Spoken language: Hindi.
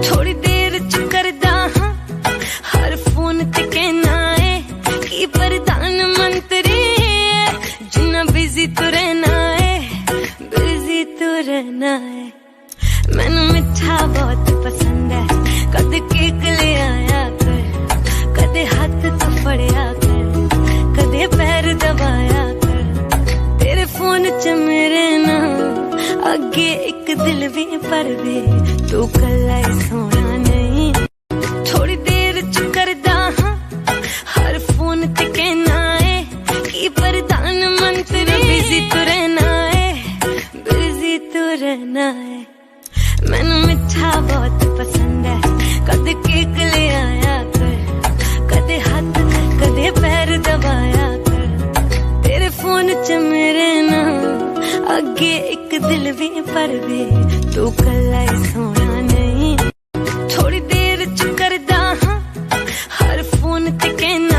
थोड़ी देर च करदा हां हर फोन ते कहना है कि प्रधानमंत्री जिन्ना बिजी तू रहना है, बिजी तू रहना है। मैनू मिठा बहुत पसंद है, कद केक ले आया कर, कदे हाथ तू फड़िया कर, कदे पैर दबाया कर। तेरे फोन च मेरे नाम अगे एक दिल भी पर भी तू कला ही सोना नहीं। थोड़ी देर च करदा हां हर फोन ते कहना है कि प्रधानमंत्री बिजी तू रहना है, बिजी तू रहना है। मैनू मिठा बहुत पसंद है, कद केक ले आया कर, कदे हाथ कदे पैर दबाया कर। तेरे फोन च मेरे नाम अगे एक दिल भी पर भी तू कला ही सोना नहीं। थोड़ी देर च करदा हां हर फोन ते कहना